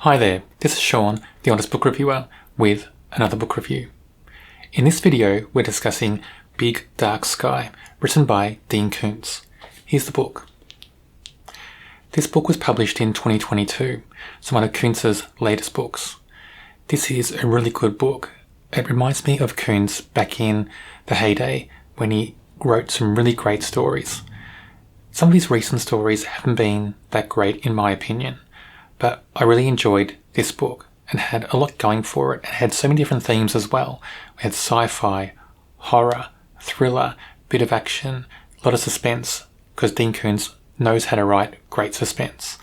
Hi there, this is Sean, the Honest Book Reviewer, with another book review. In this video, we're discussing Big Dark Sky, written by Dean Koontz. Here's the book. This book was published in 2022, so one of Koontz's latest books. This is a really good book. It reminds me of Koontz back in the heyday when he wrote some really great stories. Some of his recent stories haven't been that great in my opinion, but I really enjoyed this book and had a lot going for it and had so many different themes as well. We had sci-fi, horror, thriller, bit of action, a lot of suspense, because Dean Koontz knows how to write great suspense.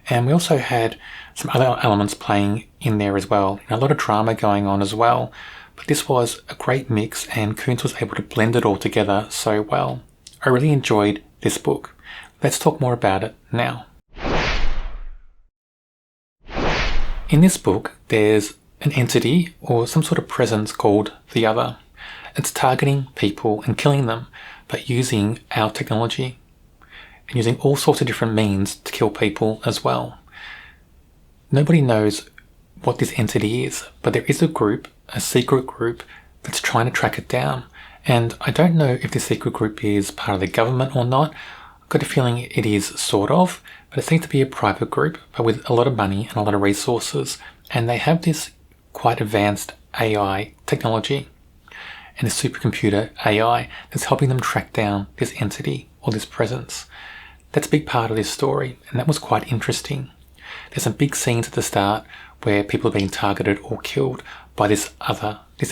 And we also had some other elements playing in there as well, and a lot of drama going on as well. But this was a great mix and Koontz was able to blend it all together so well. I really enjoyed this book. Let's talk more about it now. In this book, there's an entity or some sort of presence called the Other. It's targeting people and killing them, but using our technology and using all sorts of different means to kill people as well. Nobody knows what this entity is, but there is a group, a secret group, that's trying to track it down. And I don't know if this secret group is part of the government or not. I've got a feeling it is sort of, but it seems to be a private group, but with a lot of money and a lot of resources. And they have this quite advanced AI technology and a supercomputer AI that's helping them track down this entity or this presence. That's a big part of this story, and that was quite interesting. There's some big scenes at the start where people are being targeted or killed by this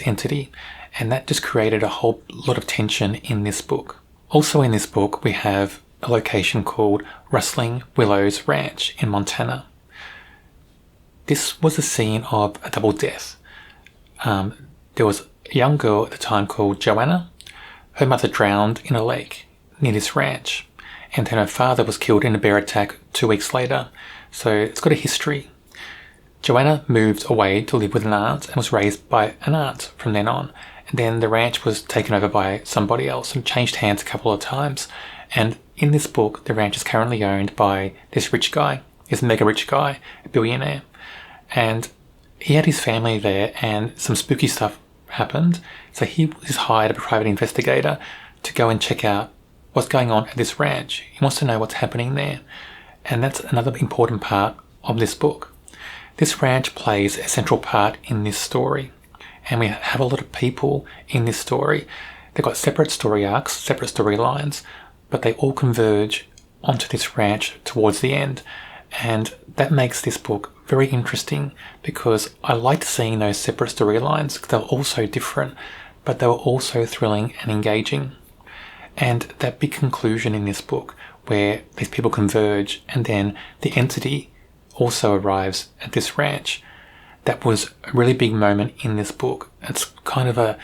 entity, and that just created a whole lot of tension in this book. Also in this book, we have a location called Rustling Willows Ranch in Montana. This was a scene of a double death. There was a young girl at the time called Joanna. Her mother drowned in a lake near this ranch, and then her father was killed in a bear attack 2 weeks later. So it's got a history. Joanna moved away to live with an aunt and was raised by an aunt from then on. And then the ranch was taken over by somebody else and changed hands a couple of times. And in this book, the ranch is currently owned by this rich guy, this mega rich guy, a billionaire. And he had his family there and some spooky stuff happened. So he was hired a private investigator to go and check out what's going on at this ranch. He wants to know what's happening there. And that's another important part of this book. This ranch plays a central part in this story. And we have a lot of people in this story. They've got separate story arcs, separate storylines, but they all converge onto this ranch towards the end. And that makes this book very interesting because I liked seeing those separate storylines because they were all so different, but they were also thrilling and engaging. And that big conclusion in this book where these people converge and then the entity also arrives at this ranch, that was a really big moment in this book. It's kind of a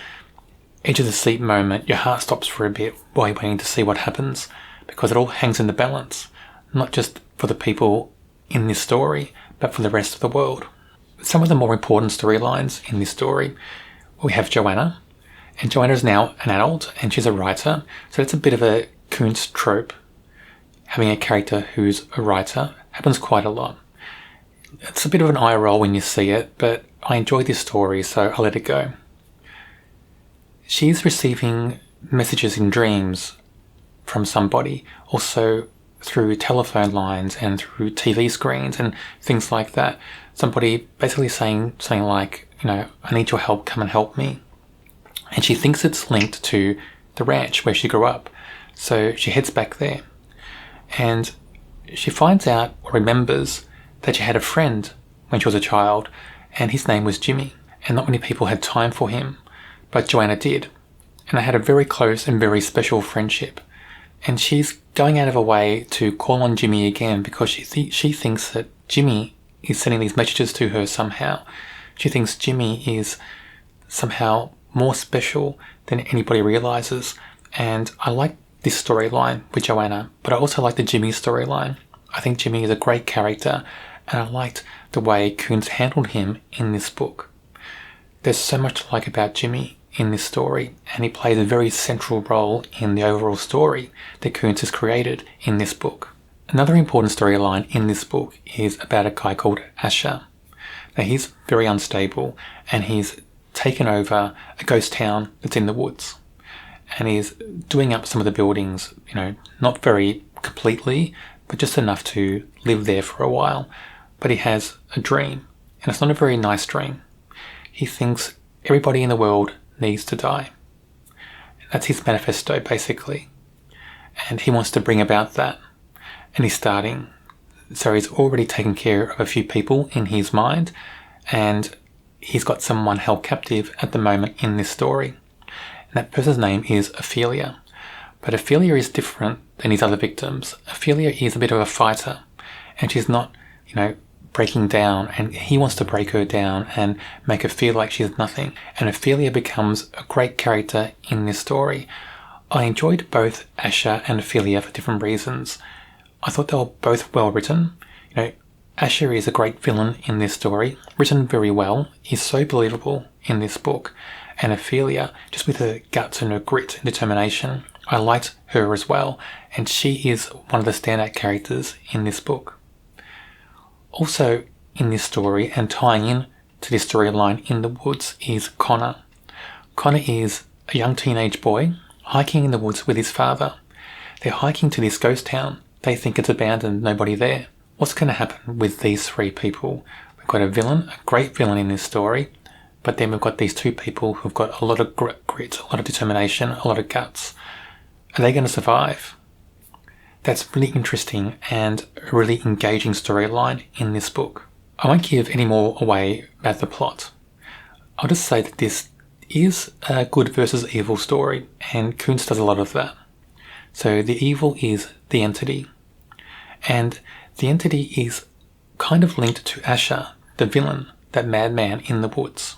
edge of the seat moment. Your heart stops for a bit while you're waiting to see what happens because it all hangs in the balance, not just for the people in this story, but for the rest of the world. Some of the more important storylines in this story, we have Joanna, and Joanna is now an adult and she's a writer, so it's a bit of a Koontz trope. Having a character who's a writer happens quite a lot. It's a bit of an eye roll when you see it, but I enjoyed this story, so I'll let it go. She's receiving messages in dreams from somebody, also through telephone lines and through TV screens and things like that. Somebody basically saying something like, I need your help, come and help me. And she thinks it's linked to the ranch where she grew up. So she heads back there. And she finds out or remembers that she had a friend when she was a child, and his name was Jimmy. And not many people had time for him, but Joanna did. And they had a very close and very special friendship. And she's going out of her way to call on Jimmy again because she thinks that Jimmy is sending these messages to her somehow. She thinks Jimmy is somehow more special than anybody realizes. And I like this storyline with Joanna, but I also like the Jimmy storyline. I think Jimmy is a great character, and I liked the way Koontz handled him in this book. There's so much to like about Jimmy in this story, and he plays a very central role in the overall story that Koontz has created in this book. Another important storyline in this book is about a guy called Asher. Now he's very unstable, and he's taken over a ghost town that's in the woods. And he's doing up some of the buildings, not very completely, but just enough to live there for a while. But he has a dream, and it's not a very nice dream. He thinks everybody in the world needs to die. That's his manifesto, basically. And he wants to bring about that. And he's starting. So he's already taken care of a few people in his mind, and he's got someone held captive at the moment in this story. And that person's name is Ophelia. But Ophelia is different than his other victims. Ophelia is a bit of a fighter, and she's not, breaking down, and he wants to break her down and make her feel like she's nothing. And Ophelia becomes a great character in this story. I enjoyed both Asher and Ophelia for different reasons. I thought they were both well written. Asher is a great villain in this story, written very well. He's so believable in this book. And Ophelia, just with her guts and her grit and determination, I liked her as well. And she is one of the standout characters in this book. Also in this story, and tying in to this storyline in the woods, is Connor. Connor is a young teenage boy hiking in the woods with his father. They're hiking to this ghost town. They think it's abandoned, nobody there. What's going to happen with these three people? We've got a villain, a great villain in this story, but then we've got these two people who've got a lot of grit, a lot of determination, a lot of guts. Are they going to survive? That's really interesting and a really engaging storyline in this book. I won't give any more away about the plot. I'll just say that this is a good versus evil story, and Koontz does a lot of that. So the evil is the entity, and the entity is kind of linked to Asher, the villain, that madman in the woods.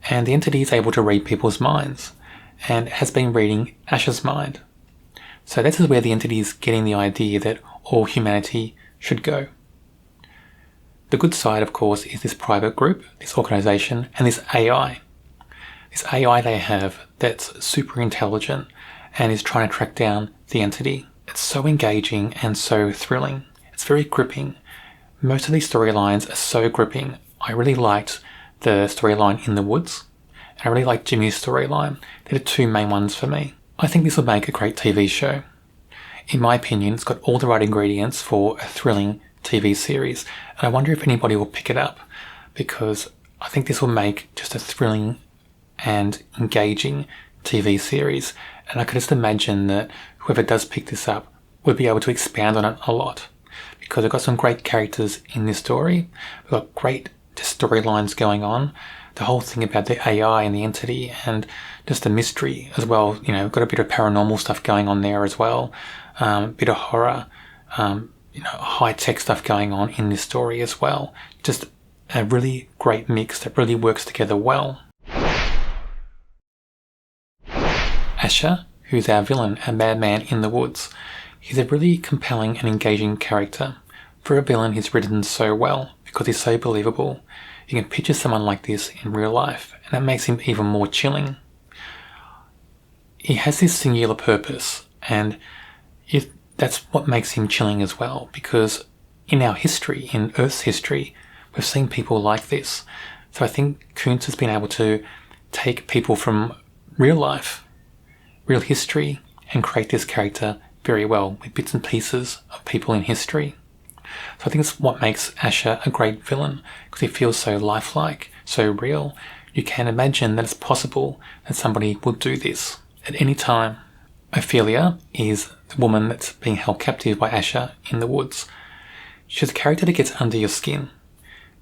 And the entity is able to read people's minds, and has been reading Asher's mind. So this is where the entity is getting the idea that all humanity should go. The good side, of course, is this private group, this organisation, and this AI. This AI they have that's super intelligent and is trying to track down the entity. It's so engaging and so thrilling. It's very gripping. Most of these storylines are so gripping. I really liked the storyline in the woods, and I really liked Jimmy's storyline. They're the two main ones for me. I think this would make a great TV show. In my opinion, it's got all the right ingredients for a thrilling TV series, and I wonder if anybody will pick it up, because I think this will make just a thrilling and engaging TV series, and I could just imagine that whoever does pick this up would be able to expand on it a lot, because we've got some great characters in this story. We've got great storylines going on. The whole thing about the AI and the entity, and just the mystery as well. We've got a bit of paranormal stuff going on there as well. A bit of horror, high-tech stuff going on in this story as well. Just a really great mix that really works together well. Asher, who's our villain, a madman in the woods, he's a really compelling and engaging character. For a villain, he's written so well because he's so believable. You can picture someone like this in real life, and that makes him even more chilling. He has this singular purpose, and that's what makes him chilling as well, because in our history, in Earth's history, we've seen people like this. So I think Koontz has been able to take people from real life, real history, and create this character very well with bits and pieces of people in history. So I think it's what makes Asher a great villain, because he feels so lifelike, so real. You can imagine that it's possible that somebody would do this at any time. Ophelia is the woman that's being held captive by Asher in the woods. She's a character that gets under your skin.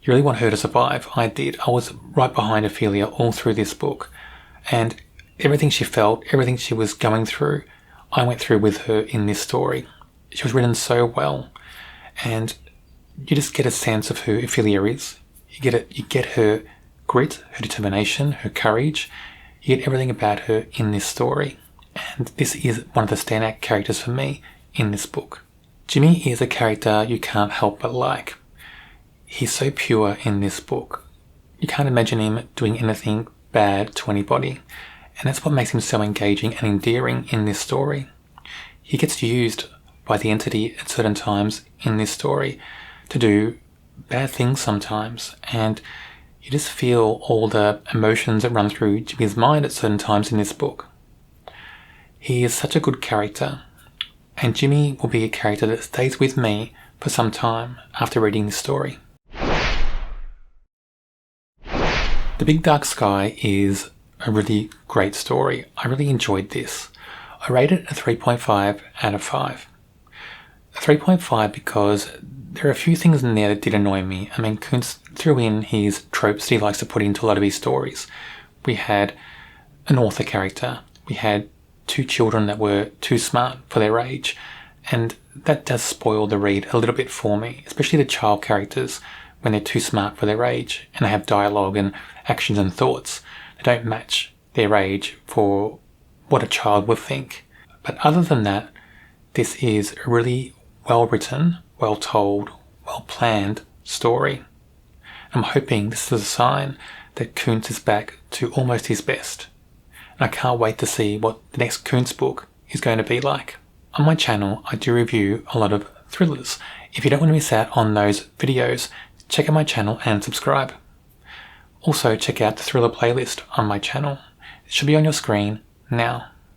You really want her to survive. I did. I was right behind Ophelia all through this book, and everything she felt, everything she was going through, I went through with her in this story. She was written so well. And you just get a sense of who Ophelia is. You get her grit, her determination, her courage. You get everything about her in this story. And this is one of the standout characters for me in this book. Jimmy is a character you can't help but like. He's so pure in this book. You can't imagine him doing anything bad to anybody. And that's what makes him so engaging and endearing in this story. He gets used by the entity at certain times in this story to do bad things sometimes, and you just feel all the emotions that run through Jimmy's mind at certain times in this book. He is such a good character, and Jimmy will be a character that stays with me for some time after reading this story. The Big Dark Sky is a really great story. I really enjoyed this. I rated it a 3.5 out of 5. A 3.5 because there are a few things in there that did annoy me. I mean, Koontz threw in his tropes that he likes to put into a lot of his stories. We had an author character. We had two children that were too smart for their age. And that does spoil the read a little bit for me, especially the child characters when they're too smart for their age and they have dialogue and actions and thoughts. They don't match their age for what a child would think. But other than that, this is a really well written, well told, well planned story. I'm hoping this is a sign that Koontz is back to almost his best. And I can't wait to see what the next Koontz book is going to be like. On my channel, I do review a lot of thrillers. If you don't want to miss out on those videos, check out my channel and subscribe. Also, check out the thriller playlist on my channel. It should be on your screen now.